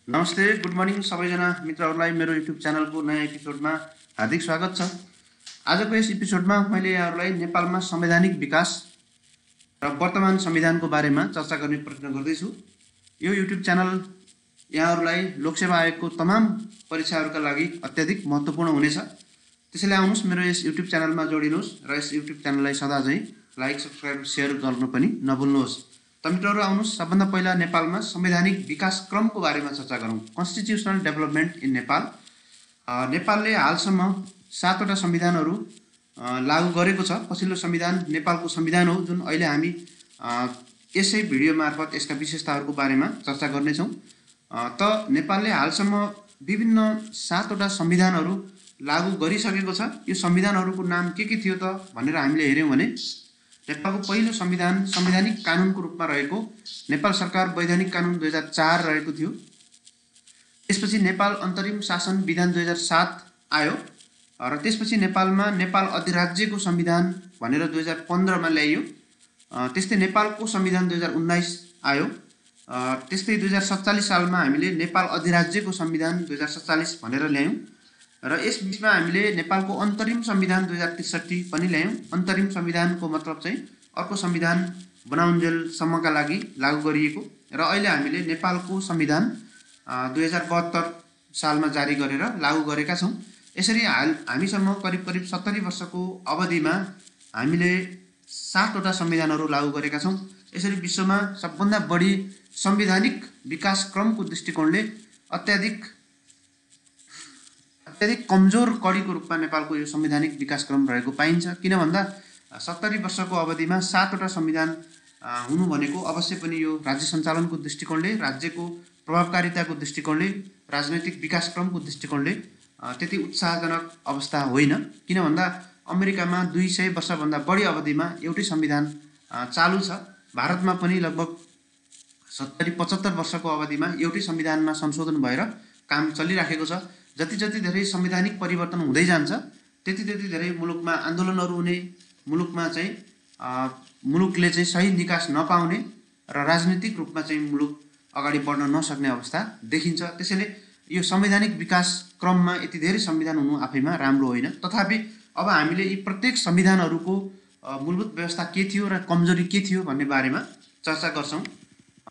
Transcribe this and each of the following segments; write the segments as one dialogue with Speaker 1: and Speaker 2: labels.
Speaker 1: नमस्ते, good morning सबैजना मित्रहरूलाई मेरो युट्युब च्यानलको नयाँ एपिसोडमा हार्दिक स्वागत छ। आजको यस एपिसोडमा मैले यहाँहरूलाई नेपालमा संवैधानिक विकास र वर्तमान संविधानको बारेमा चर्चा गर्ने प्रयत्न गर्दैछु। यो युट्युब च्यानल यहाँहरूलाई लोकसेवा आयोगको तमाम परीक्षाहरूका लागि अत्याधिक महत्त्वपूर्ण हुनेछ। त्यसैले आउनुहोस् मेरो यस युट्युब च्यानलमा जोडिनुहोस् र यस युट्युब च्यानललाई सदा चाहिँ लाइक, सब्सक्राइब, सेयर गर्न पनि नभुल्नुहोस्। त मित्रहरू आउनुहोस् सबभन्दा पहिला नेपालमा संवैधानिक विकास क्रमको बारेमा चर्चा गरौँ। Constitutional development in Nepal. नेपालले हालसम्म 7वटा संविधानहरू लागू गरेको छ। पछिल्लो संविधान नेपालको संविधान हो, जुन अहिले हामी यसै भिडियो मार्फत यसका विशेषताहरूको बारेमा चर्चा गर्नेछौँ। त नेपालले हालसम्म विभिन्न 7वटा संविधानहरू लागू गरिसकेको छ। यो संविधानहरूको नाम के थियो त भनेर हामीले हेऱ्यौँ भने नेपालको पहिलो संविधान संवैधानिक कानुनको रूपमा रहेको नेपाल सरकार वैधानिक कानुन 2004 रहेको थियो। त्यसपछि नेपाल अन्तरिम शासन विधान 2007 आयो र त्यसपछि नेपालमा नेपाल अधिराज्यको संविधान भनेर 2015 मा ल्याइयो। त्यस्तै नेपालको संविधान 2019 आयो। त्यस्तै 2047 सालमा हामीले नेपाल अधिराज्यको संविधान 2047 भनेर ल्यायौँ र यस बीचमा हामीले नेपालको अन्तरिम संविधान 2063 पनि ल्यायौँ। अन्तरिम संविधानको मतलब चाहिँ अर्को संविधान बनाउन्जेलसम्मका लागि लागू गरिएको र अहिले हामीले नेपालको संविधान 2072 सालमा जारी गरेर लागू गरेका छौँ। यसरी हामीसम्म करिब 70 वर्षको अवधिमा हामीले 7वटा संविधानहरू लागू गरेका छौँ। यसरी विश्वमा सबभन्दा बढी संवैधानिक विकास क्रमको दृष्टिकोणले अत्याधिक कमजोर कडीको रूपमा नेपालको यो संवैधानिक विकास क्रम रहेको पाइन्छ। किन भन्दा 70 वर्षको अवधिमा 7वटा संविधान हुनु भनेको अवश्य पनि यो राज्य सञ्चालनको दृष्टिकोणले, राज्यको प्रभावकारिताको दृष्टिकोणले, राजनैतिक विकास क्रमको दृष्टिकोणले त्यति उत्साहजनक अवस्था होइन। किन भन्दा अमेरिकामा 200 वर्षभन्दा बढी अवधिमा एउटै संविधान चालु छ। भारतमा पनि लगभग 70-75 वर्षको अवधिमा एउटै संविधानमा संशोधन भएर काम चलिराखेको छ। जति धेरै संवैधानिक परिवर्तन हुँदै जान्छ त्यति धेरै मुलुकमा आन्दोलनहरू हुने, मुलुकमा चाहिँ मुलुकले चाहिँ सही निकास नपाउने र राजनीतिक रूपमा चाहिँ मुलुक अगाडि बढ्न नसक्ने अवस्था देखिन्छ। त्यसैले यो संवैधानिक विकास क्रममा यति धेरै संविधान हुनु आफैमा राम्रो होइन। तथापि अब हामीले यी प्रत्येक संविधानहरूको मूलभूत व्यवस्था के थियो र कमजोरी के थियो भन्ने बारेमा चर्चा गर्छौँ।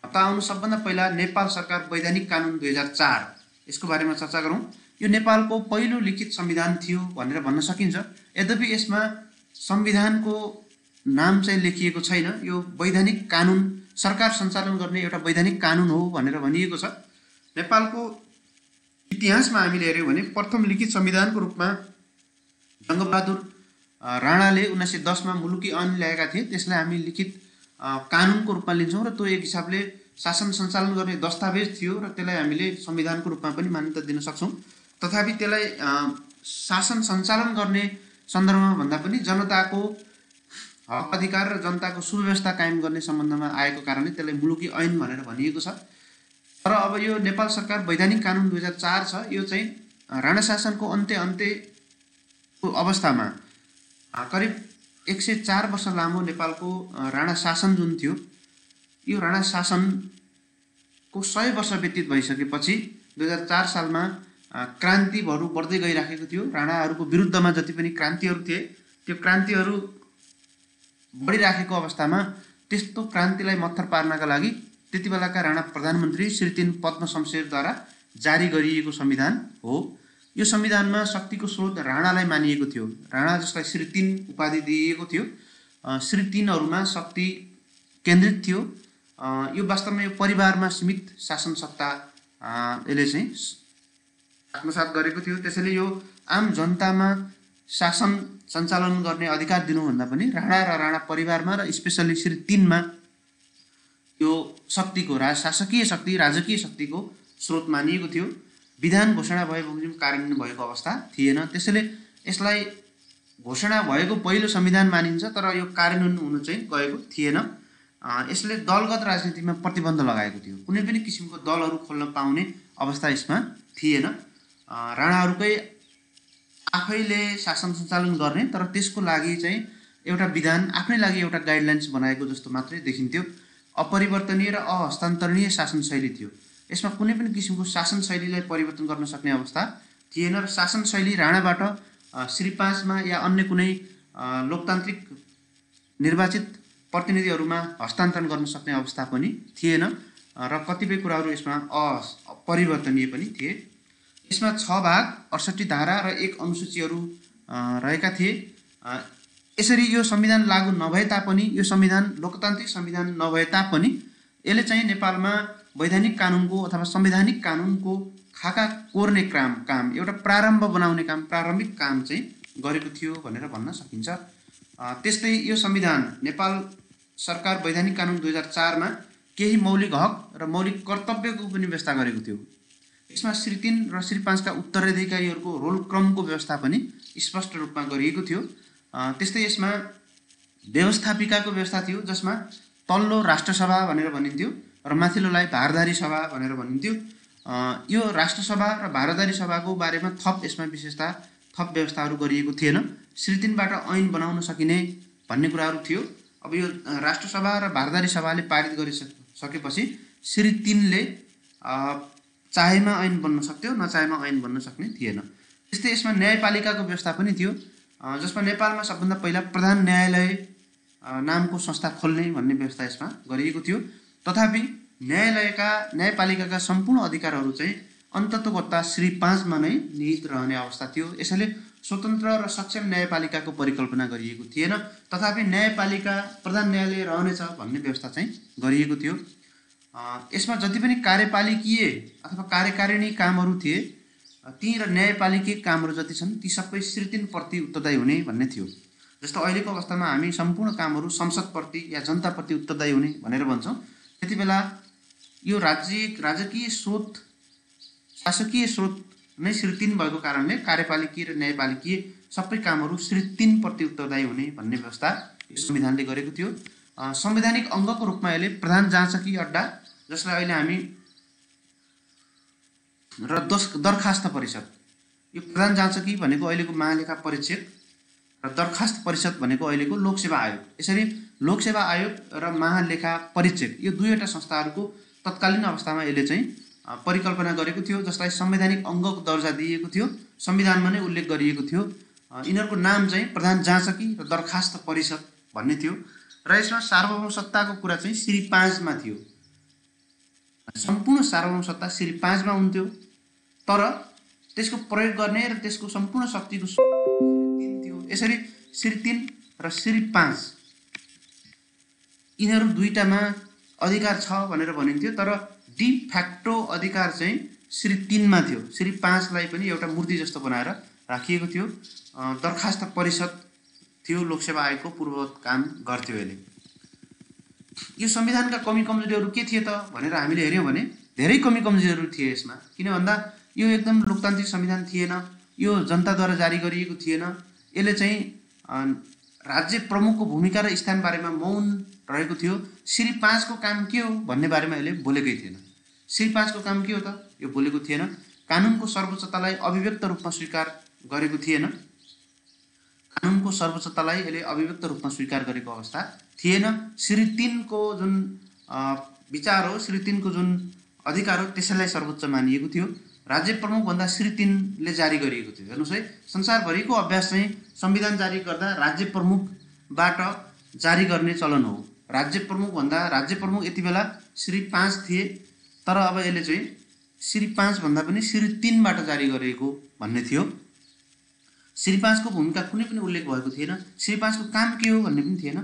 Speaker 1: त आउनु सबभन्दा पहिला नेपाल सरकार वैधानिक कानुन 2004 यसको बारेमा चर्चा गरौँ। यो नेपालको पहिलो लिखित संविधान थियो भनेर भन्न सकिन्छ। यद्यपि यसमा संविधानको नाम चाहिँ लेखिएको छैन। यो वैधानिक कानुन, सरकार सञ्चालन गर्ने एउटा वैधानिक कानुन हो भनेर भनिएको छ। नेपालको इतिहासमा हामीले हेऱ्यौँ भने प्रथम लिखित संविधानको रूपमा जङ्गबहादुर राणाले 1910 मा मुलुकी ऐन ल्याएका थिए। त्यसलाई हामी लिखित कानुनको रूपमा लिन्छौँ र त्यो एक हिसाबले शासन सञ्चालन गर्ने दस्तावेज थियो र त्यसलाई हामीले संविधानको रूपमा पनि मान्यता दिन सक्छौँ। तथापि त्यसलाई शासन सञ्चालन गर्ने सन्दर्भमा भन्दा पनि जनताको हक अधिकार र जनताको सुव्यवस्था कायम गर्ने सम्बन्धमा आएको कारणले त्यसलाई मुलुकी ऐन भनेर भनिएको छ। तर अब यो नेपाल सरकार वैधानिक कानुन 2004 छ। यो चाहिँ राणा शासनको अन्त्यको अवस्थामा करिब 104 वर्ष लामो नेपालको राणा शासन जुन थियो, यो राणा शासनको 100 वर्ष व्यतीत भइसकेपछि 2004 सालमा क्रान्तिहरू बढ्दै गइराखेको थियो। राणाहरूको विरुद्धमा जति पनि क्रान्तिहरू थिए त्यो क्रान्तिहरू बढिराखेको अवस्थामा त्यस्तो क्रान्तिलाई मत्थर पार्नका लागि त्यति बेलाका राणा प्रधानमन्त्री श्री 3 पद्म शमशेरद्वारा जारी गरिएको संविधान हो। यो संविधानमा शक्तिको स्रोत राणालाई मानिएको थियो। राणा जसलाई श्री 3 उपाधि दिइएको थियो, श्री 3हरूमा शक्ति केन्द्रित थियो। यो वास्तवमा यो परिवारमा सीमित शासन सत्ता यसले चाहिँ आत्मसात गरेको थियो। त्यसैले यो आम जनतामा शासन सञ्चालन गर्ने अधिकार दिनुभन्दा पनि राणा र राणा परिवारमा र स्पेसल्ली श्री 3 मा यो शक्तिको शासकीय शक्ति, राजकीय शक्तिको स्रोत मानिएको थियो। विधान घोषणा भए बमोजिम कार्यान्वयन भएको अवस्था थिएन। त्यसैले यसलाई घोषणा भएको पहिलो संविधान मानिन्छ, तर यो कार्यान्वयन हुन चाहिँ गएको थिएन। यसले दलगत राजनीतिमा प्रतिबन्ध लगाएको थियो। कुनै पनि किसिमको दलहरू खोल्न पाउने अवस्था यसमा थिएन। राणाहरूकै आफैले शासन सञ्चालन गर्ने, तर त्यसको लागि चाहिँ एउटा विधान आफ्नै लागि एउटा गाइडलाइन्स बनाएको जस्तो मात्रै देखिन्थ्यो। अपरिवर्तनीय र अहस्तान्तरणीय शासन शैली थियो। यसमा कुनै पनि किसिमको शासन शैलीलाई परिवर्तन गर्न सक्ने अवस्था थिएन र शासन शैली राणाबाट श्री 5 मा या अन्य कुनै लोकतान्त्रिक निर्वाचित प्रतिनिधिहरूमा हस्तान्तरण गर्न सक्ने अवस्था पनि थिएन र कतिपय कुराहरू यसमा अपरिवर्तनीय पनि थिए। यसमा 6 भाग 68 धारा र 1 अनुसूचीहरू रहेका थिए। यसरी यो संविधान लागू नभए तापनि, यो संविधान लोकतान्त्रिक संविधान नभए तापनि यसले चाहिँ नेपालमा वैधानिक कानुनको अथवा संवैधानिक कानुनको खाका कोर्ने काम एउटा प्रारम्भ बनाउने काम, प्रारम्भिक काम चाहिँ गरेको थियो भनेर भन्न सकिन्छ। त्यस्तै यो संविधान नेपाल सरकार वैधानिक कानुन 2004 मा केही मौलिक हक र मौलिक कर्तव्यको पनि व्यवस्था गरेको थियो। यसमा श्री 3 र श्री 5 का उत्तराधिकारीहरूको रोल क्रमको व्यवस्था पनि स्पष्ट रूपमा गरिएको थियो। त्यस्तै यसमा व्यवस्थापिकाको व्यवस्था थियो, जसमा तल्लो राष्ट्रसभा भनेर भनिन्थ्यो र माथिल्लोलाई भारदारी सभा भनेर भनिन्थ्यो। यो राष्ट्रसभा र भारदारी सभाको बारेमा यसमा विशेषता थप व्यवस्थाहरू गरिएको थिएन। श्री 3 बाट ऐन बनाउन सकिने भन्ने कुराहरू थियो। अब यो राष्ट्रसभा र भारदारी सभाले पारित गरिसकेपछि श्री 3 ले चाहेमा ऐन बन्न सक्थ्यो, नचाहेमा ऐन बन्न सक्ने थिएन। त्यस्तै यसमा न्यायपालिकाको व्यवस्था पनि थियो, जसमा नेपालमा सबभन्दा पहिला प्रधान न्यायालय नामको संस्था खोल्ने भन्ने व्यवस्था यसमा गरिएको थियो। तथापि न्यायपालिकाका सम्पूर्ण अधिकारहरू चाहिँ अन्ततोगत्ता श्री 5 मा नै निहित रहने अवस्था थियो। यसैले स्वतन्त्र र सक्षम न्यायपालिकाको परिकल्पना गरिएको थिएन। तथापि न्यायपालिका प्रधान न्यायालय रहनेछ भन्ने व्यवस्था चाहिँ गरिएको थियो। यसमा जति पनि कार्यपालिकीय अथवा कार्यकारिणी कामहरू थिए, ती र न्यायपालिकीय कामहरू जति छन् ती सबै श्री 3 प्रति उत्तरदायी हुने भन्ने थियो। जस्तो अहिलेको अवस्थामा हामी सम्पूर्ण कामहरू संसदप्रति या जनताप्रति उत्तरदायी हुने भनेर भन्छौँ। त्यति बेला यो राजकीय स्रोत, शासकीय स्रोत नै श्री 3 भएको कारणले कार्यपालिकीय र न्यायपालिकीय सबै कामहरू श्री 3 प्रति उत्तरदायी हुने भन्ने व्यवस्था यो संविधानले गरेको थियो। संवैधानिक अङ्गको रूपमा यसले प्रधान जाँचकी अड्डा, जसलाई अहिले हामी र दरखास्त परिषद, यो प्रधान जाँचकी भनेको अहिलेको महालेखा परीक्षक र दरखास्त परिषद भनेको अहिलेको लोकसेवा आयोग, यसरी लोकसेवा आयोग र महालेखा परीक्षक यो दुईवटा संस्थाहरूको तत्कालीन अवस्थामा यसले चाहिँ परिकल्पना गरेको थियो, जसलाई संवैधानिक अङ्गको दर्जा दिएको थियो, संविधानमा नै उल्लेख गरिएको थियो। यिनीहरूको नाम चाहिँ प्रधान जाँचकी र दरखास्त परिषद भन्ने थियो र यसमा सार्वभौम सत्ताको कुरा चाहिँ श्री 5 मा थियो। सम्पूर्ण सार्वभौम सत्ता श्री 5 मा हुन्थ्यो, तर त्यसको प्रयोग गर्ने र त्यसको सम्पूर्ण शक्तिको श्री 3 थियो। यसरी श्री 3 र श्री 5 यिनीहरू दुईटामा अधिकार छ भनेर भनिन्थ्यो, तर डि फ्याक्टो अधिकार चाहिँ श्री 3 मा थियो। श्री 5 लाई पनि एउटा मूर्ति जस्तो बनाएर राखिएको थियो। दरखास्त परिषद थियो, लोकसेवा आयोगको पूर्ववत काम गर्थ्यो यसले। यो संविधानका कमी कमजोरीहरू के थिए त भनेर हामीले हेर्यौँ भने धेरै कमी कमजोरीहरू थिए यसमा। किन भन्दा यो एकदम लोकतान्त्रिक संविधान थिएन, यो जनताद्वारा जारी गरिएको थिएन। यसले चाहिँ राज्य प्रमुखको भूमिका र स्थान बारेमा मौन रहेको थियो। श्री 5 को काम के हो भन्ने बारेमा यसले बोलेकै थिएन। श्री 5 को काम के हो त यो बोलेको थिएन। कानुनको सर्वोच्चतालाई अभिव्यक्त रूपमा स्वीकार गरेको थिएन। कानुनको सर्वोच्चतालाई यसले अभिव्यक्त रूपमा स्वीकार गरेको अवस्था थिएन। श्री 3 को जुन विचार हो, श्री 3 को जुन अधिकार हो, त्यसैलाई सर्वोच्च मानिएको थियो। राज्य प्रमुख भन्दा श्री 3 ले जारी गरिएको थियो। हेर्नुहोस् है, संसारभरिको अभ्यास चाहिँ संविधान जारी गर्दा राज्य प्रमुखबाट जारी गर्ने चलन हो। राज्य प्रमुख यति बेला श्री 5 थिए, तर अब यसले चाहिँ श्री 5 भन्दा पनि श्री 3 बाट जारी गरेको भन्ने थियो। श्री 5 को भूमिका कुनै पनि उल्लेख भएको थिएन। श्री 5 को काम के हो भन्ने पनि थिएन।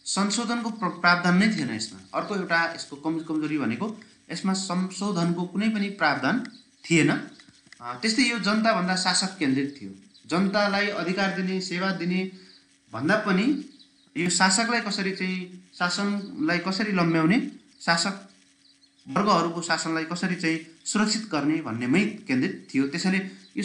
Speaker 1: संशोधनको प्रावधान नै थिएन यसमा। अर्को एउटा यसको कमजोरी भनेको यसमा संशोधनको कुनै पनि प्रावधान थिएन। त्यस्तै यो जनताभन्दा शासक केन्द्रित थियो। जनतालाई अधिकार दिने, सेवा दिने भन्दा पनि यो शासकलाई कसरी चाहिँ शासनलाई कसरी लम्ब्याउने, शासक वर्गहरूको शासनलाई कसरी चाहिँ सुरक्षित गर्ने भन्नेमै केन्द्रित थियो। त्यसैले यो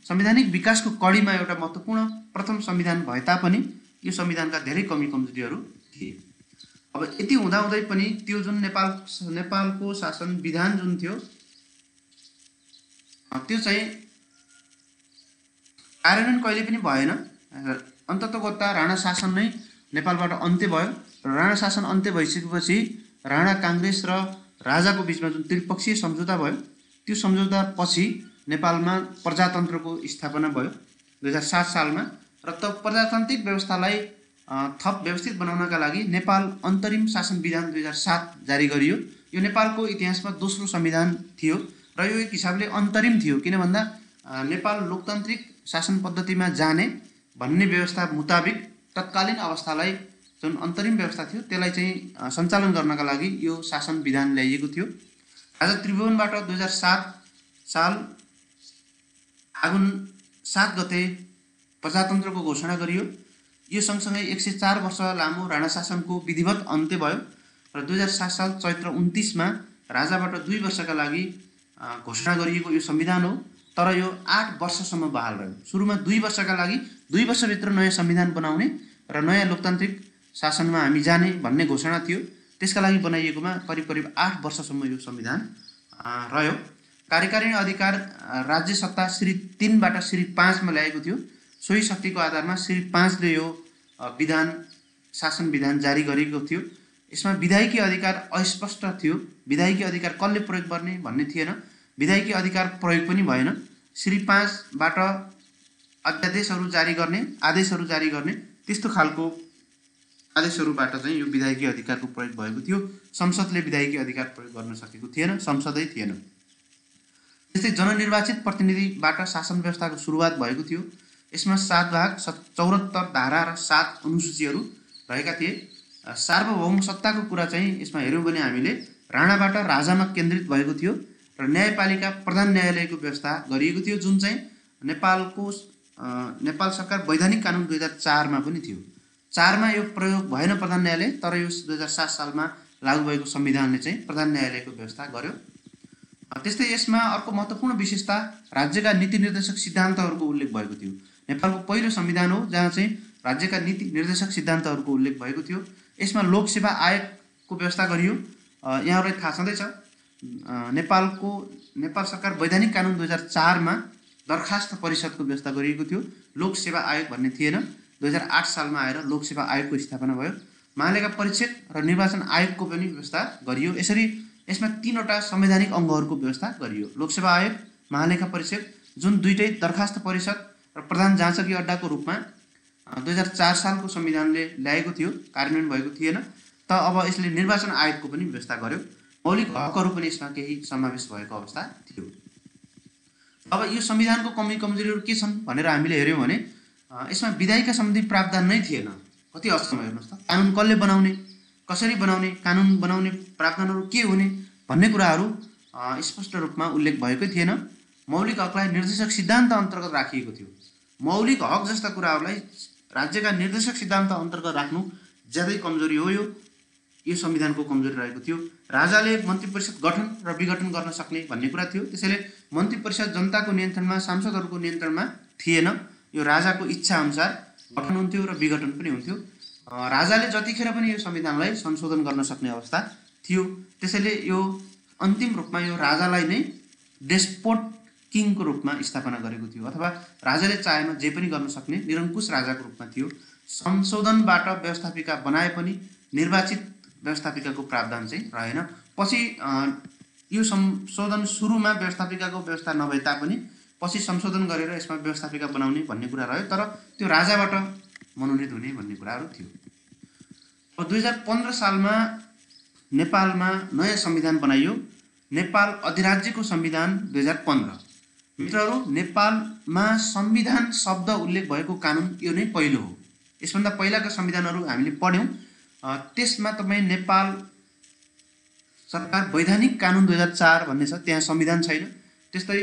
Speaker 1: संवैधानिक विकासको कडीमा एउटा महत्त्वपूर्ण प्रथम संविधान भए तापनि यो संविधानका धेरै कमी कमजोरीहरू थिए। अब यति हुँदाहुँदै पनि त्यो जुन नेपालको शासन विधान जुन थियो त्यो चाहिँ कार्यान्वयन कहिले पनि भएन। अन्ततोगत्ता राणा शासन नै नेपालबाट अन्त्य भयो र राणा शासन अन्त्य भइसकेपछि राणा काङ्ग्रेस र राजाको बिचमा जुन त्रिपक्षीय सम्झौता भयो त्यो सम्झौता पछि नेपालमा प्रजातन्त्रको स्थापना भयो 2007 सालमा र त प्रजातान्त्रिक व्यवस्थालाई थप व्यवस्थित बनाउनका लागि नेपाल अन्तरिम शासन विधान 2007 जारी गरियो। यो नेपालको इतिहासमा दोस्रो संविधान थियो र यो एक हिसाबले अन्तरिम थियो, किन भन्दा नेपाल लोकतान्त्रिक शासन पद्धतिमा जाने भन्ने व्यवस्था मुताबिक तत्कालीन अवस्थालाई जुन अन्तरिम व्यवस्था थियो त्यसलाई चाहिँ सञ्चालन गर्नका लागि यो शासन विधान ल्याइएको थियो। राजा त्रिभुवनबाट 2007 साल फागुन 7 गते प्रजातन्त्रको घोषणा गरियो। यो सँगसँगै 104 वर्ष लामो राणा शासनको विधिवत अन्त्य भयो र 2007 साल चैत्र 29 मा राजाबाट 2 वर्षका लागि घोषणा गरिएको यो संविधान हो। तर यो 8 वर्षसम्म बहाल रह्यो। सुरुमा 2 वर्षका लागि 2 वर्षभित्र नयाँ संविधान बनाउने र नयाँ लोकतान्त्रिक शासनमा हामी जाने भन्ने घोषणा थियो। त्यसका लागि बनाइएकोमा करिब करिब 8 वर्षसम्म यो संविधान रह्यो। कार्यकारिणी अधिकार राज्य सत्ता श्री 3 बाट श्री 5 मा ल्याएको थियो। सोही शक्तिको आधारमा श्री 5 ले यो विधान शासन विधान जारी गरेको थियो। यसमा विधायकी अधिकार अस्पष्ट थियो। विधायकी अधिकार कसले प्रयोग गर्ने भन्ने थिएन। विधायकी अधिकार प्रयोग पनि भएन। श्री 5 बाट अध्यादेशहरू जारी गर्ने, आदेशहरू जारी गर्ने त्यस्तो खालको आदेशहरूबाट चाहिँ यो विधायकी अधिकारको प्रयोग भएको थियो। संसदले विधायकी अधिकार प्रयोग गर्न सकेको थिएन, संसदै थिएन। त्यस्तै जननिर्वाचित प्रतिनिधिबाट शासन व्यवस्थाको सुरुवात भएको थियो। यसमा 7 भाग 74 धारा र 7 अनुसूचीहरू रहेका थिए। सार्वभौम सत्ताको कुरा चाहिँ यसमा हेर्यौँ भने हामीले राणाबाट राजामा केन्द्रित भएको थियो र न्यायपालिका प्रधान न्यायालयको व्यवस्था गरिएको थियो, जुन चाहिँ नेपाल सरकार वैधानिक कानुन 2004 मा पनि थियो। 4 मा यो प्रयोग भएन प्रधान न्यायालय, तर यो 2007 सालमा लागू भएको संविधानले चाहिँ प्रधान न्यायालयको व्यवस्था गर्यो। त्यस्तै यसमा अर्को महत्त्वपूर्ण विशेषता राज्यका नीति निर्देशक सिद्धान्तहरूको उल्लेख भएको थियो। नेपालको पहिलो संविधान हो जहाँ चाहिँ राज्यका नीति निर्देशक सिद्धान्तहरूको उल्लेख भएको थियो। यसमा लोकसेवा आयोगको व्यवस्था गरियो। यहाँहरूलाई थाहा छँदैछ नेपाल सरकार वैधानिक कानुन 2004 मा दरखास्त परिषदको व्यवस्था गरिएको थियो। लोकसेवा आयोग भन्ने थिएन। 2008 सालमा आएर लोकसेवा आयोगको स्थापना भयो। महालेखा परीक्षक र निर्वाचन आयोगको पनि व्यवस्था गरियो। यसरी यसमा 3 वटा संवैधानिक अङ्गहरूको व्यवस्था गरियो। लोकसेवा आयोग, महालेखा परीक्षक जुन दुईटै दरखास्त परिषद र प्रधान जाँचकी अड्डाको रूपमा 2004 सालको संविधानले ल्याएको थियो, कार्यान्वयन भएको थिएन। त अब यसले निर्वाचन आयोगको पनि व्यवस्था गर्यो। मौलिक हकहरू पनि यसमा केही समावेश भएको अवस्था थियो। अब यो संविधानको कमी कमजोरीहरू के छन् भनेर हामीले हेर्यौँ भने यसमा विधायिका सम्बन्धी प्रावधान नै थिएन। कति हदसम्म हेर्नुहोस् त, कानुन कसले बनाउने, कसरी बनाउने, कानुन बनाउने प्रावधानहरू के हुने भन्ने कुराहरू स्पष्ट रूपमा उल्लेख भएकै थिएन। मौलिक हकलाई निर्देशक सिद्धान्त अन्तर्गत राखिएको थियो। मौलिक हक जस्ता कुराहरूलाई राज्यका निर्देशक सिद्धान्त अन्तर्गत राख्नु ज्यादै कमजोरी हो। यो संविधानको कमजोरी रहेको थियो। राजाले मन्त्री परिषद गठन र विघटन गर्न सक्ने भन्ने कुरा थियो। त्यसैले मन्त्री परिषद जनताको नियन्त्रणमा, सांसदहरूको नियन्त्रणमा थिएन। यो राजाको इच्छा अनुसार गठन हुन्थ्यो र विघटन पनि हुन्थ्यो। राजाले जतिखेर पनि यो संविधानलाई संशोधन गर्न सक्ने अवस्था थियो। त्यसैले यो अन्तिम रूपमा यो राजालाई नै डेस्पोट किङको रूपमा स्थापना गरेको थियो, अथवा राजाले चाहेमा जे पनि गर्न सक्ने निरङ्कुश राजाको रूपमा थियो। संशोधनबाट व्यवस्थापिका बनाए पनि निर्वाचित व्यवस्थापिकाको प्रावधान चाहिँ रहेन। पछि यो संशोधन सुरुमा व्यवस्थापिकाको व्यवस्था नभए तापनि पछि संशोधन गरेर यसमा व्यवस्थापिका बनाउने भन्ने कुरा रह्यो, तर त्यो राजाबाट मनोनित हुने भन्ने कुराहरू थियो। अब 2015 सालमा नेपालमा नयाँ संविधान बनाइयो, नेपाल अधिराज्यको संविधान 2015। मित्रहरू, नेपालमा संविधान शब्द उल्लेख भएको कानुन यो नै पहिलो हो। यसभन्दा पहिलाका संविधानहरू हामीले पढ्यौँ, त्यसमा तपाईँ नेपाल सरकार वैधानिक कानुन 2004 भन्ने छ, त्यहाँ संविधान छैन। त्यस्तै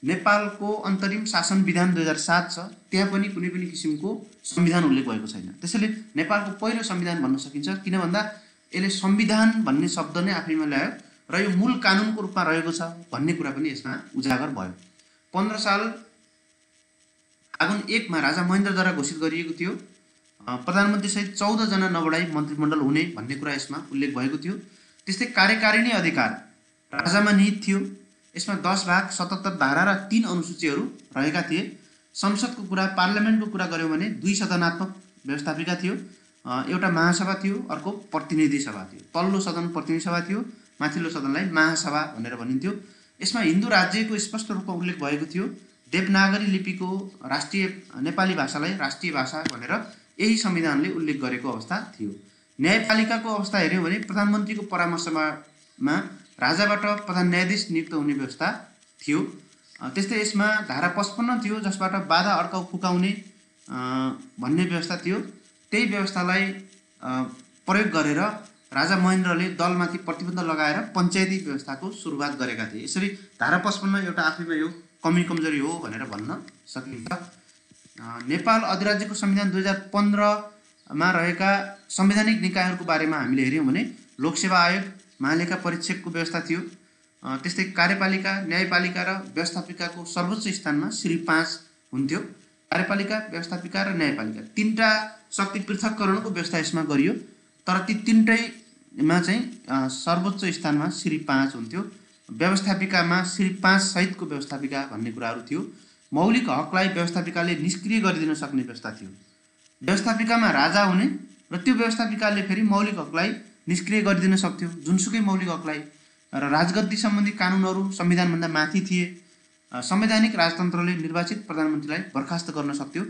Speaker 1: नेपालको अन्तरिम शासन विधान 2007 छ, त्यहाँ पनि कुनै पनि किसिमको संविधान उल्लेख भएको छैन। त्यसैले नेपालको पहिलो संविधान भन्न सकिन्छ, किन भन्दा यसले संविधान भन्ने शब्द नै आफैमा ल्यायो र यो मूल कानुनको रूपमा रहेको छ भन्ने कुरा पनि यसमा उजागर भयो। 15 साल फागुन 1 मा राजा महेन्द्रद्वारा घोषित गरिएको थियो। प्रधानमन्त्री सहित 14 जना नबढाई मन्त्रीमण्डल हुने भन्ने कुरा यसमा उल्लेख भएको थियो। त्यस्तै कार्यकारिणी अधिकार राजामा निहित थियो। यसमा 10 भाग 77 धारा र 3 अनुसूचीहरू रहेका थिए। संसदको कुरा, पार्लियामेन्टको कुरा गर्यौँ भने 2 सदनात्मक व्यवस्थापिका थियो। एउटा महासभा थियो, अर्को प्रतिनिधि सभा थियो। तल्लो सदन प्रतिनिधि सभा थियो माथिल्लो सदनलाई महासभा भनेर भनिन्थ्यो। यसमा हिन्दू राज्यको स्पष्ट रूपमा उल्लेख भएको थियो। देवनागरी लिपिको राष्ट्रिय नेपाली भाषालाई राष्ट्रिय भाषा भनेर यही संविधानले उल्लेख गरेको अवस्था थियो। न्यायपालिकाको अवस्था हेऱ्यौँ भने प्रधानमन्त्रीको परामर्शमा राजाबाट प्रधान न्यायाधीश नियुक्त हुने व्यवस्था थियो। त्यस्तै यसमा धारा 55 थियो जसबाट बाधा अड्काउ फुकाउने भन्ने व्यवस्था थियो। त्यही व्यवस्थालाई प्रयोग गरेर राजा महेन्द्रले दलमाथि प्रतिबन्ध लगाएर पञ्चायती व्यवस्थाको सुरुवात गरेका थिए। यसरी धारा 55 एउटा आफैमा यो कमी कमजोरी हो भनेर भन्न सकिन्छ। नेपाल अधिराज्यको संविधान 2015 रहेका संवैधानिक निकायहरूको बारेमा हामीले हेऱ्यौँ भने लोकसेवा आयोग, महालेखा परीक्षकको व्यवस्था थियो। त्यस्तै कार्यपालिका, न्यायपालिका र व्यवस्थापिकाको सर्वोच्च स्थानमा श्री 5 हुन्थ्यो। कार्यपालिका, व्यवस्थापिका र न्यायपालिका तीनटा शक्ति पृथककरणको व्यवस्था यसमा गरियो। तर ती तीनटैमा चाहिँ सर्वोच्च स्थानमा श्री 5 हुन्थ्यो। व्यवस्थापिकामा श्री 5 सहितको व्यवस्थापिका भन्ने कुराहरू थियो। मौलिक हकलाई व्यवस्थापिकाले निष्क्रिय गरिदिन सक्ने व्यवस्था थियो। व्यवस्थापिकामा राजा हुने र त्यो व्यवस्थापिकाले फेरि मौलिक हकलाई निष्क्रिय गरिदिन सक्थ्यो, जुनसुकै मौलिक हकलाई। र राजगद्दी सम्बन्धी कानुनहरू संविधानभन्दा माथि थिए। संवैधानिक राजतन्त्रले निर्वाचित प्रधानमन्त्रीलाई बर्खास्त गर्न सक्थ्यो।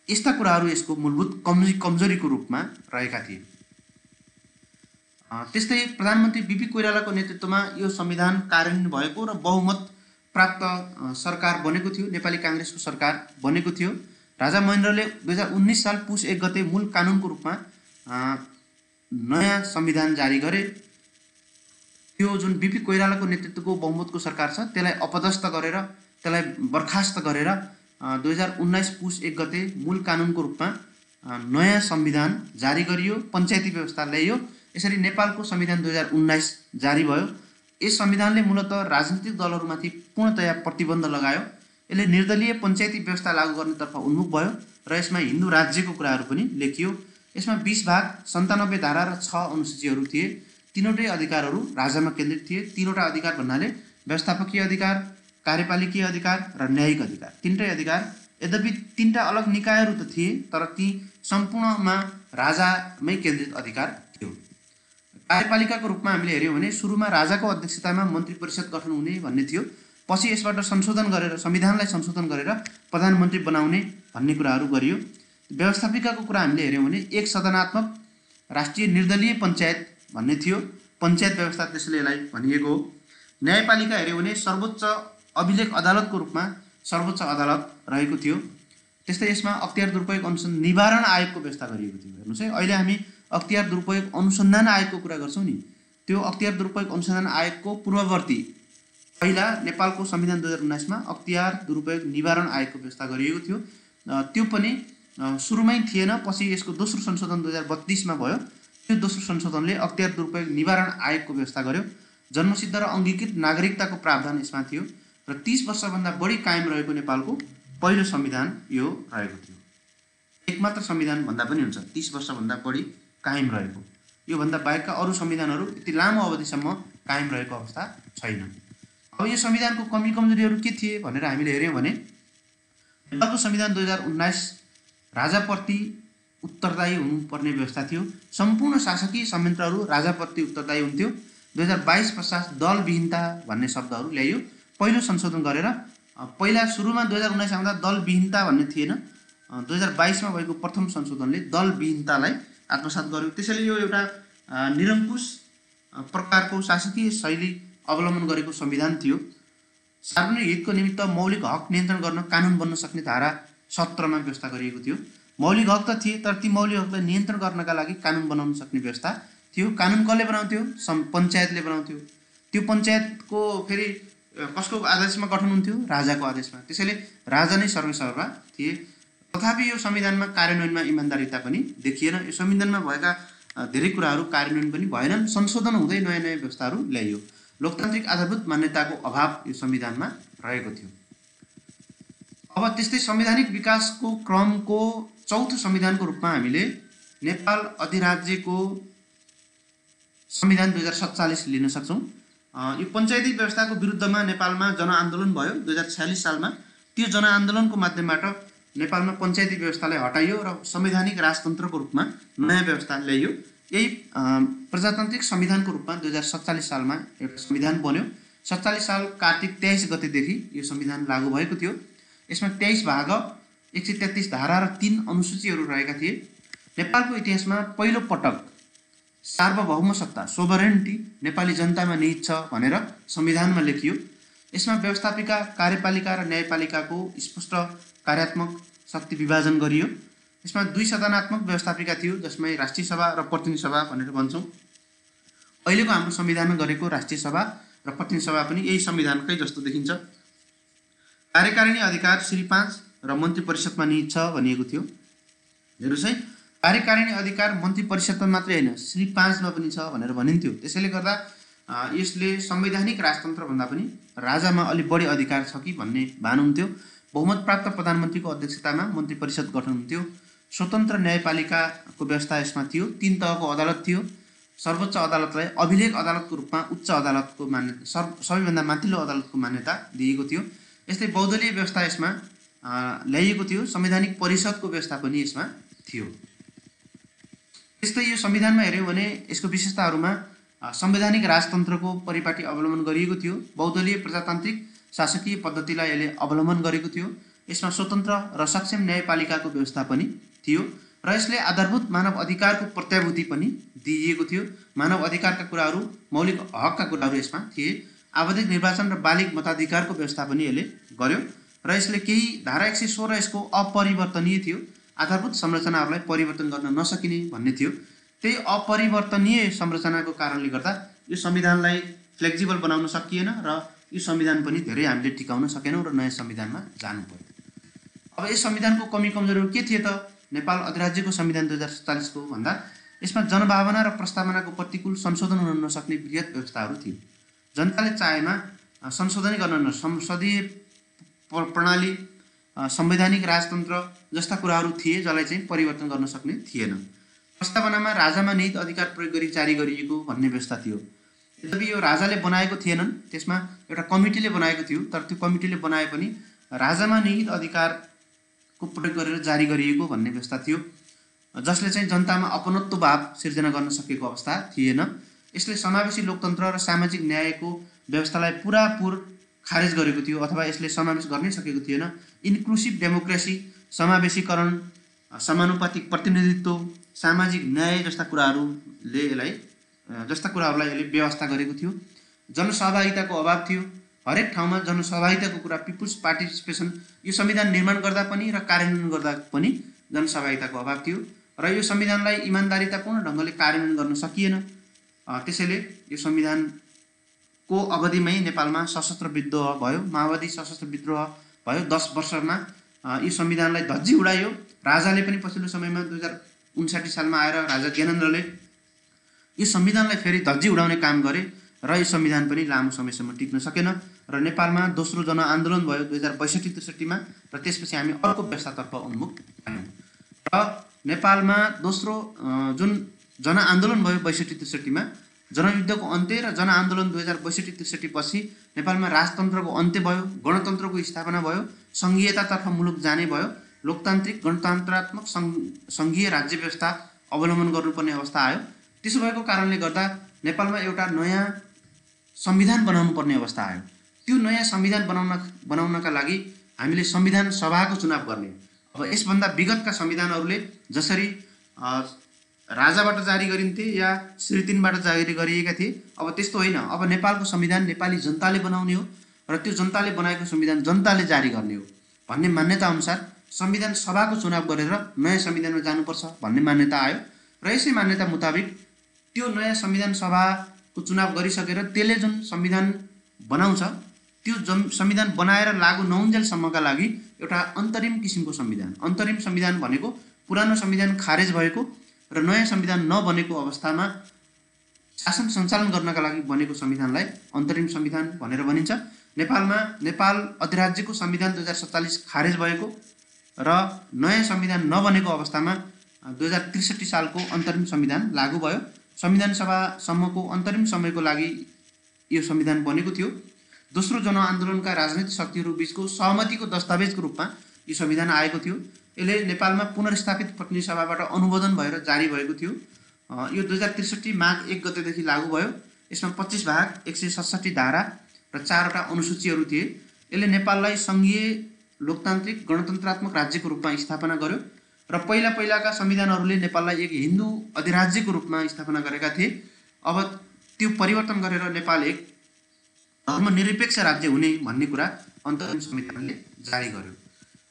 Speaker 1: यस्ता कुराहरू यसको मूलभूत कमजोरीको रूपमा रहेका थिए। त्यस्तै प्रधानमन्त्री बीपी कोइरालाको नेतृत्वमा यो संविधान कार्यान्वयन भएको र बहुमत प्राप्त सरकार बनेको थियो। नेपाली काङ्ग्रेसको सरकार बनेको थियो। राजा महेन्द्रले 2019 साल पुस 1 गते मूल कानुनको रूपमा नयाँ संविधान जारी गरे। त्यो जुन बीपी कोइरालाको नेतृत्वको बहुमतको सरकार छ त्यसलाई अपदस्थ गरेर, त्यसलाई बर्खास्त गरेर 2019 पुस 1 गते मूल कानुनको रूपमा नयाँ संविधान जारी गरियो, पञ्चायती व्यवस्था ल्याइयो। यसरी नेपालको संविधान 2019 जारी भयो। यस संविधानले मूलतः राजनीतिक दलहरूमाथि पूर्णतया प्रतिबन्ध लगायो। यसले निर्दलीय पञ्चायती व्यवस्था लागू गर्नेतर्फ उन्मुख भयो र यसमा हिन्दू राज्यको कुराहरू पनि लेखियो। यसमा 20 भाग, 97 धारा र 6 अनुसूचीहरू थिए। तीनवटै अधिकारहरू राजामा केन्द्रित थिए। तीनवटा अधिकार भन्नाले व्यवस्थापकीय अधिकार, कार्यपालिकीय अधिकार र न्यायिक अधिकार, तीनटै अधिकार। यद्यपि तीनटा अलग निकायहरू त थिए तर ती सम्पूर्णमा राजामै केन्द्रित अधिकार थियो। कार्यपालिकाको रूपमा हामीले हेऱ्यौँ भने सुरुमा राजाको अध्यक्षतामा मन्त्री परिषद गठन हुने भन्ने थियो। पछि यसबाट संशोधन गरेर, संविधानलाई संशोधन गरेर प्रधानमन्त्री बनाउने भन्ने कुराहरू गरियो। व्यवस्थापिकाको कुरा हामीले हेऱ्यौँ भने एक सदनात्मक राष्ट्रिय निर्दलीय पञ्चायत भन्ने थियो। पञ्चायत व्यवस्था त्यसले यसलाई भनिएको हो। न्यायपालिका हेऱ्यौँ भने सर्वोच्च अभिलेख अदालतको रूपमा सर्वोच्च अदालत रहेको थियो। त्यस्तै यसमा अख्तियार दुरुपयोग अनुसन्धान निवारण आयोगको व्यवस्था गरिएको थियो। हेर्नुहोस् है, अहिले हामी अख्तियार दुरुपयोग अनुसन्धान आयोगको कुरा गर्छौँ नि, त्यो अख्तियार दुरुपयोग अनुसन्धान आयोगको पूर्ववर्ती पहिला नेपालको संविधान 2019 मा अख्तियार दुरुपयोग निवारण आयोगको व्यवस्था गरिएको थियो। त्यो पनि सुरुमै थिएन, पछि यसको दोस्रो संशोधन 2032 मा भयो। त्यो दोस्रो संशोधनले अख्तियार दुरुपयोग निवारण आयोगको व्यवस्था गर्यो। जन्मसिद्ध र अङ्गीकृत नागरिकताको प्रावधान यसमा थियो र 30 वर्षभन्दा बढी कायम रहेको नेपालको पहिलो संविधान यो रहेको थियो। एकमात्र संविधान भन्दा पनि हुन्छ 30 वर्षभन्दा बढी कायम रहेको। योभन्दा बाहेकका अरू संविधानहरू यति लामो अवधिसम्म कायम रहेको अवस्था छैन। अब यो संविधानको कमी कमजोरीहरू के थिए भनेर हामीले हेऱ्यौँ भने नेपालको संविधान 2019 राजाप्रति उत्तरदायी हुनुपर्ने व्यवस्था थियो। सम्पूर्ण शासकीय संयन्त्रहरू राजाप्रति उत्तरदायी हुन्थ्यो। 2022 पश्चात दलविहीनता भन्ने शब्दहरू ल्याइयो पहिलो संशोधन गरेर। पहिला सुरुमा 2019 आउँदा दलविहीनता भन्ने थिएन। 2022 मा भएको प्रथम संशोधनले दलविहीनतालाई आत्मसात गर्यो। त्यसैले यो एउटा निरङ्कुश प्रकारको शासकीय शैली अवलम्बन गरेको संविधान थियो। सार्वजनिक हितको निमित्त मौलिक हक नियन्त्रण गर्न कानुन बन्न सक्ने धारा 17 मा व्यवस्था गरिएको थियो। मौलिक हक त थिए तर ती मौलिक हकलाई नियन्त्रण गर्नका लागि कानुन बनाउन सक्ने व्यवस्था थियो। कानुन कसले बनाउँथ्यो? पञ्चायतले बनाउँथ्यो। त्यो पञ्चायतको फेरि कसको आदेशमा गठन हुन्थ्यो? राजाको आदेशमा। त्यसैले राजा नै सर्वसर्वा थिए। तथापि यो संविधानमा कार्यान्वयनमा इमान्दारिता पनि देखिएन। यो संविधानमा भएका धेरै कुराहरू कार्यान्वयन पनि भएनन्। संशोधन हुँदै नयाँ नयाँ व्यवस्थाहरू ल्याइयो। लोकतान्त्रिक आधारभूत मान्यताको अभाव यो संविधानमा रहेको थियो। अब त्यस्तै संवैधानिक विकासको क्रमको चौथो संविधानको रूपमा हामीले नेपाल अधिराज्यको संविधान 2047 लिन सक्छौँ। यो पञ्चायती व्यवस्थाको विरुद्धमा नेपालमा जनआन्दोलन भयो 2046 सालमा। त्यो जनआन्दोलनको माध्यमबाट नेपालमा पञ्चायती व्यवस्थालाई हटाइयो र संवैधानिक राजतन्त्रको रूपमा नयाँ व्यवस्था ल्याइयो। यही प्रजातान्त्रिक संविधानको रूपमा 2047 सालमा एउटा संविधान बन्यो। 47 साल कार्तिक 23 गतेदेखि यो संविधान लागू भएको थियो। यसमा 23 भाग 133 धारा र 3 अनुसूचीहरू रहेका थिए। नेपालको इतिहासमा पहिलो पटक सार्वभौम सत्ता सोभरेनिटी नेपाली जनतामा निहित छ भनेर संविधानमा लेखियो। यसमा व्यवस्थापिका, कार्यपालिका र न्यायपालिकाको स्पष्ट कार्यात्मक शक्ति विभाजन गरियो। यसमा 2 सदनात्मक व्यवस्थापिका थियो, जसमा राष्ट्रिय सभा र प्रतिनिधि सभा भनेर भन्छौँ। अहिलेको हाम्रो संविधानमा गरेको राष्ट्रिय सभा र प्रतिनिधि सभा पनि यही संविधानकै जस्तो देखिन्छ। कार्यकारिणी अधिकार श्री 5 र मन्त्री परिषदमा निहित छ भनिएको थियो। हेर्नुहोस् है, कार्यकारिणी अधिकार मन्त्री परिषदमा मात्रै होइन, श्री 5 मा पनि छ भनेर भनिन्थ्यो। त्यसैले गर्दा यसले संवैधानिक राजतन्त्र भन्दा पनि राजामा अलि बढी अधिकार छ कि भन्ने भान हुन्थ्यो। बहुमत प्राप्त प्रधानमन्त्रीको अध्यक्षतामा मन्त्री परिषद गठन हुन्थ्यो। स्वतन्त्र न्यायपालिकाको व्यवस्था यसमा थियो। 3 तहको अदालत थियो। सर्वोच्च अदालतलाई अभिलेख अदालतको रूपमा उच्च अदालतको सबैभन्दा माथिल्लो अदालतको मान्यता दिएको थियो। यस्तै बहुदलीय व्यवस्था यसमा ल्याइएको थियो। संवैधानिक परिषदको व्यवस्था पनि यसमा थियो। त्यस्तै यो संविधानमा हेऱ्यौँ भने यसको विशेषताहरूमा संवैधानिक राजतन्त्रको परिपाटी अवलम्बन गरिएको थियो। बहुदलीय प्रजातान्त्रिक शासकीय पद्धतिलाई यसले अवलम्बन गरेको थियो। यसमा स्वतन्त्र र सक्षम न्यायपालिकाको व्यवस्था पनि थियो र यसले आधारभूत मानव अधिकारको प्रत्याभूति पनि दिइएको थियो। मानव अधिकारका कुराहरू, मौलिक हकका कुराहरू यसमा थिए। आवधिक निर्वाचन र बालिग मताधिकारको व्यवस्था पनि यसले गर्यो र यसले केही धारा 116 यसको अपरिवर्तनीय थियो। आधारभूत संरचनाहरूलाई परिवर्तन गर्न नसकिने भन्ने थियो। त्यही अपरिवर्तनीय संरचनाको कारणले गर्दा यो संविधानलाई फ्लेक्सिबल बनाउन सकिएन र यो संविधान पनि धेरै हामीले टिकाउन सकेनौँ र नयाँ संविधानमा जानु पर्यो। अब यस संविधानको कमी कमजोरीहरू के थिए त? नेपाल अधिराज्यको संविधान 2047 को भन्दा यसमा जनभावना र प्रस्तावनाको प्रतिकूल संशोधन हुन नसक्ने वृहत व्यवस्थाहरू थिए। जनताले चाहेमा संशोधन गर्न संसदीय प्रणाली, संवैधानिक राजतन्त्र जस्ता कुराहरू थिए जसलाई चाहिँ परिवर्तन गर्न सक्ने थिएन। प्रस्तावनामा राजामा निहित अधिकार प्रयोग गरी जारी गरिएको भन्ने व्यवस्था थियो। यद्यपि यो राजाले बनाएको थिएनन्, त्यसमा एउटा कमिटीले बनाएको थियो। तर त्यो कमिटीले बनाए पनि राजामा निहित अधिकारको प्रयोग गरेर जारी गरिएको भन्ने व्यवस्था थियो, जसले चाहिँ जनतामा अपनत्व भाव सिर्जना गर्न सकेको अवस्था थिएन। यसले समावेशी लोकतन्त्र र सामाजिक न्यायको व्यवस्थालाई पुरापुर खारेज गरेको थियो, अथवा यसले समावेश गर्नै सकेको थिएन। इन्क्लुसिभ डेमोक्रेसी, समावेशीकरण, समानुपातिक प्रतिनिधित्व, सामाजिक न्याय जस्ता कुराहरूलाई यसले व्यवस्था गरेको थियो। जनसहभागिताको अभाव थियो। हरेक ठाउँमा जनसहभागिताको कुरा, पिपुल्स पार्टिसिपेसन, यो संविधान निर्माण गर्दा पनि र कार्यान्वयन गर्दा पनि जनसहभागिताको अभाव थियो र यो संविधानलाई इमान्दारितापूर्ण ढङ्गले कार्यान्वयन गर्न सकिएन। त्यसैले यो संविधानको अवधिमै नेपालमा सशस्त्र विद्रोह भयो, माओवादी सशस्त्र विद्रोह भयो। 10 वर्षमा यो संविधानलाई धज्जी उडायो। राजाले पनि पछिल्लो समयमा 2059 सालमा आएर राजा ज्ञानेन्द्रले यो संविधानलाई फेरि धज्जी उडाउने काम गरे र यो संविधान पनि लामो समयसम्म टिक्न सकेन र नेपालमा दोस्रो जनआन्दोलन भयो 2062-63 मा र त्यसपछि हामी अर्को व्यवस्थातर्फ उन्मुख भयौँ। र नेपालमा दोस्रो जुन जनआन्दोलन भयो 62-63 मा, जनयुद्धको अन्त्य र जनआन्दोलन 2062-63 पछि नेपालमा राजतन्त्रको अन्त्य भयो, गणतन्त्रको स्थापना भयो, सङ्घीयतातर्फ मुलुक जाने भयो। लोकतान्त्रिक गणतन्त्रात्मक सङ्घीय राज्य व्यवस्था अवलम्बन गर्नुपर्ने अवस्था आयो। त्यसो भएको कारणले गर्दा नेपालमा एउटा नयाँ संविधान बनाउनु पर्ने अवस्था आयो। त्यो नयाँ संविधान बनाउनका लागि हामीले संविधान सभाको चुनाव गर्ने। अब यसभन्दा विगतका संविधानहरूले जसरी राजाबाट जारी गरिन्थे या श्री 3 बाट जारी गरिएका थिए, अब त्यस्तो होइन। अब नेपालको संविधान नेपाली जनताले बनाउने हो र त्यो जनताले बनाएको संविधान जनताले जारी गर्ने हो भन्ने मान्यता अनुसार संविधान सभाको चुनाव गरेर नयाँ संविधानमा जानुपर्छ भन्ने मान्यता आयो र यसै मान्यता मुताबिक त्यो नयाँ संविधान सभाको चुनाव गरिसकेर त्यसले जुन संविधान बनाउँछ त्यो संविधान बनाएर लागू नहुन्जेलसम्मका लागि एउटा अन्तरिम किसिमको संविधान, अन्तरिम संविधान भनेको पुरानो संविधान खारेज भएको र नयाँ संविधान नबनेको अवस्थामा शासन सञ्चालन गर्नका लागि बनेको संविधानलाई अन्तरिम संविधान भनेर भनिन्छ। नेपालमा नेपाल अधिराज्यको संविधान 2047 खारेज भएको र नयाँ संविधान नबनेको अवस्थामा 2063 सालको अन्तरिम संविधान लागू भयो। संविधान सभासम्मको अन्तरिम समयको लागि यो संविधान बनेको थियो। दोस्रो जनआन्दोलनका राजनीतिक शक्तिहरू बीचको सहमतिको दस्तावेजको रूपमा यो संविधान आएको थियो। यसले नेपालमा पुनर्स्थापित प्रतिनिधि सभाबाट अनुमोदन भएर जारी भएको थियो यो 2063 माघ 1 गतेदेखि लागू भयो। यसमा 25 भाग 167 धारा र 4वटा अनुसूचीहरू थिए। यसले नेपाललाई सङ्घीय लोकतान्त्रिक गणतन्त्रात्मक राज्यको रूपमा स्थापना गर्यो र पहिलाका संविधानहरूले नेपाललाई एक हिन्दू अधिराज्यको रूपमा स्थापना गरेका थिए। अब त्यो परिवर्तन गरेर नेपाल एक धर्मनिरपेक्ष राज्य हुने भन्ने कुरा अन्तरिम संविधानले जारी गर्यो।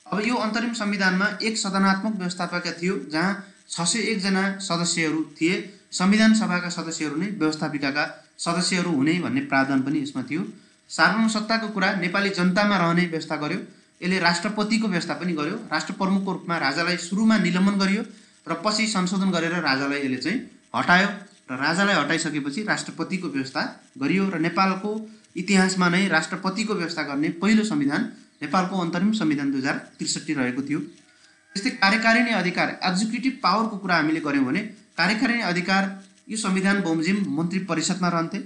Speaker 1: अब यो अन्तरिम संविधानमा एक सदनात्मक व्यवस्थापिका थियो, जहाँ 601 जना सदस्यहरू थिए। संविधान सभाका सदस्यहरू नै व्यवस्थापिकाका सदस्यहरू हुने भन्ने प्रावधान पनि यसमा थियो। सार्वभौम सत्ताको कुरा नेपाली जनतामा रहने व्यवस्था गर्यो। यसले राष्ट्रपतिको व्यवस्था पनि गर्यो। राष्ट्र प्रमुखको रूपमा राजालाई सुरुमा निलम्बन गरियो र पछि संशोधन गरेर राजालाई यसले चाहिँ हटायो र राजालाई हटाइसकेपछि राष्ट्रपतिको व्यवस्था गरियो र नेपालको इतिहासमा नै राष्ट्रपतिको व्यवस्था गर्ने पहिलो संविधान नेपालको अन्तरिम संविधान 2063 रहेको थियो। त्यस्तै कार्यकारिणी अधिकार एक्जिक्युटिभ पावरको कुरा हामीले गऱ्यौँ भने कार्यकारिणी अधिकार यो संविधान बमोजिम मन्त्री परिषदमा रहन्थे।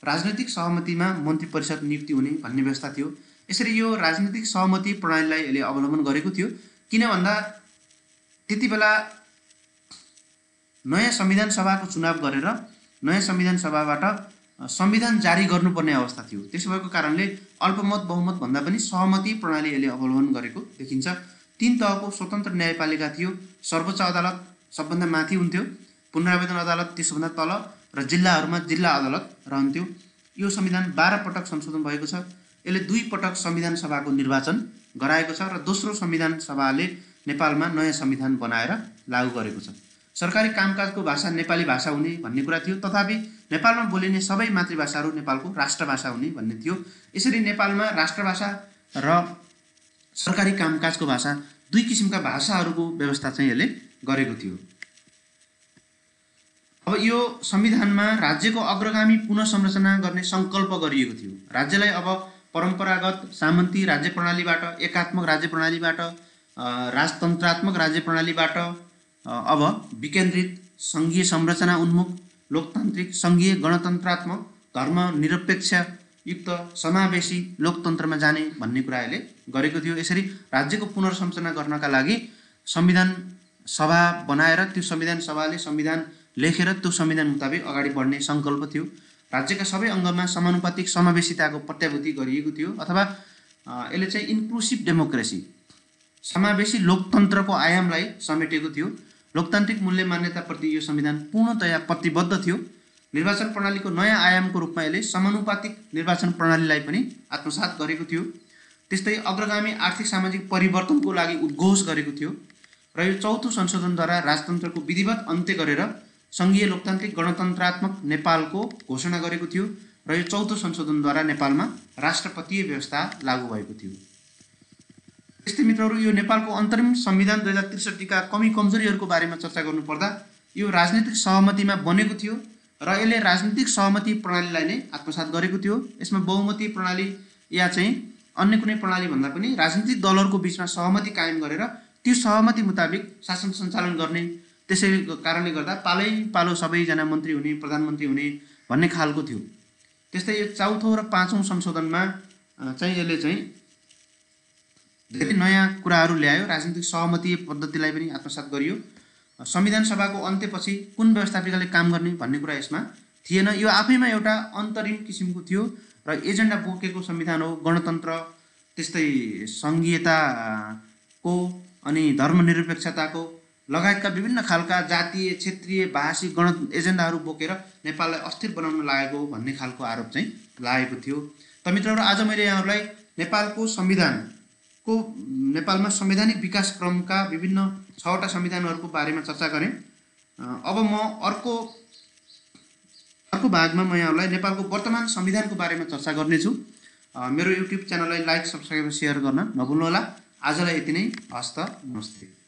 Speaker 1: राजनैतिक सहमतिमा मन्त्री परिषद नियुक्ति हुने भन्ने व्यवस्था थियो। यसरी यो राजनीतिक सहमति प्रणालीलाई यसले अवलम्बन गरेको थियो। किन भन्दा त्यति बेला नयाँ संविधान सभाको चुनाव गरेर नयाँ संविधान सभाबाट संविधान जारी गर्नुपर्ने अवस्था थियो। त्यसो भएको कारणले अल्पमत बहुमत भन्दा पनि सहमति प्रणाली यसले अवलम्बन गरेको देखिन्छ। 3 तहको स्वतन्त्र न्यायपालिका थियो। सर्वोच्च अदालत सबभन्दा माथि हुन्थ्यो, पुनरावेदन अदालत त्यसभन्दा तल र जिल्लाहरूमा जिल्ला अदालत रहन्थ्यो। यो संविधान 12 पटक संशोधन भएको छ। यसले 2 पटक संविधान सभाको निर्वाचन गराएको छ र दोस्रो संविधान सभाले नेपालमा नयाँ संविधान बनाएर लागू गरेको छ। सरकारी कामकाजको भाषा नेपाली भाषा हुने भन्ने कुरा थियो, तथापि नेपालमा बोलिने सबै मातृभाषाहरू नेपालको राष्ट्रभाषा हुने भन्ने थियो। यसरी नेपालमा राष्ट्रभाषा र सरकारी कामकाजको भाषा 2 किसिमका भाषाहरूको व्यवस्था चाहिँ यसले गरेको थियो। अब यो संविधानमा राज्यको अग्रगामी पुनः संरचना गर्ने सङ्कल्प गरिएको थियो। राज्यलाई अब परम्परागत सामन्ती राज्य प्रणालीबाट एकात्मक राज्य प्रणालीबाट राजतन्त्रात्मक राज्य प्रणालीबाट अब विकेन्द्रित सङ्घीय संरचना उन्मुख लोकतान्त्रिक सङ्घीय गणतन्त्रात्मक धर्मनिरपेक्ष युक्त समावेशी लोकतन्त्रमा जाने भन्ने कुरा यसले गरेको थियो। यसरी राज्यको पुनर्संरचना गर्नका लागि संविधान सभा बनाएर त्यो संविधान सभाले संविधान लेखेर त्यो संविधान मुताबिक अगाडि बढ्ने सङ्कल्प थियो। राज्यका सबै अङ्गमा समानुपातिक समावेशिताको प्रत्याभूति गरिएको थियो, अथवा यसले चाहिँ इन्क्लुसिभ डेमोक्रेसी समावेशी लोकतन्त्रको आयामलाई समेटेको थियो। लोकतान्त्रिक मूल्य मान्यताप्रति यो संविधान पूर्णतया प्रतिबद्ध थियो। निर्वाचन प्रणालीको नयाँ आयामको रूपमा यसले समानुपातिक निर्वाचन प्रणालीलाई पनि आत्मसात गरेको थियो। त्यस्तै अग्रगामी आर्थिक सामाजिक परिवर्तनको लागि उद्घोष गरेको थियो र यो 4थो संशोधनद्वारा राजतन्त्रको विधिवत अन्त्य गरेर सङ्घीय लोकतान्त्रिक गणतन्त्रात्मक नेपालको घोषणा गरेको थियो र यो 4थो संशोधनद्वारा नेपालमा राष्ट्रपतीय व्यवस्था लागू भएको थियो। त्यस्तै मित्रहरू, यो नेपालको अन्तरिम संविधान 2063 का कमी कमजोरीहरूको बारेमा चर्चा गर्नुपर्दा यो राजनीतिक सहमतिमा बनेको थियो र यसले राजनीतिक सहमति प्रणालीलाई नै आत्मसात गरेको थियो। यसमा बहुमती प्रणाली या चाहिँ अन्य कुनै प्रणाली भन्दा पनि राजनीतिक दलहरूको बिचमा सहमति कायम गरेर त्यो सहमति मुताबिक शासन सञ्चालन गर्ने, त्यसै कारणले गर्दा पालै पालो सबैजना मन्त्री हुने प्रधानमन्त्री हुने भन्ने खालको थियो। त्यस्तै यो 4थो र 5औं संशोधनमा चाहिँ यसले चाहिँ धेरै नयाँ कुराहरू ल्यायो। राजनीतिक सहमति पद्धतिलाई पनि आत्मसात गरियो। संविधान सभाको अन्त्यपछि कुन व्यवस्थापिकाले काम गर्ने भन्ने कुरा यसमा थिएन। यो आफैमा एउटा अन्तरिम किसिमको थियो र एजेन्डा बोकेको संविधान हो। गणतन्त्र, त्यस्तै सङ्घीयताको अनि धर्मनिरपेक्षताको लगायतका विभिन्न खालका जातीय क्षेत्रीय भाषिक एजेन्डाहरू बोकेर नेपाललाई अस्थिर बनाउन लागेको भन्ने खालको आरोप चाहिँ लागेको थियो। त मित्रहरू, आज मैले यहाँहरूलाई नेपालमा संवैधानिक विकास क्रमका विभिन्न 6वटा संविधानहरूको बारेमा चर्चा गरेँ। अब म अर्को भागमा म यहाँहरूलाई नेपालको वर्तमान संविधानको बारेमा चर्चा गर्नेछु। मेरो युट्युब च्यानललाई लाइक, सब्सक्राइब र सेयर गर्न नभुल्नुहोला। आजलाई यति नै। हस्त, नमस्ते।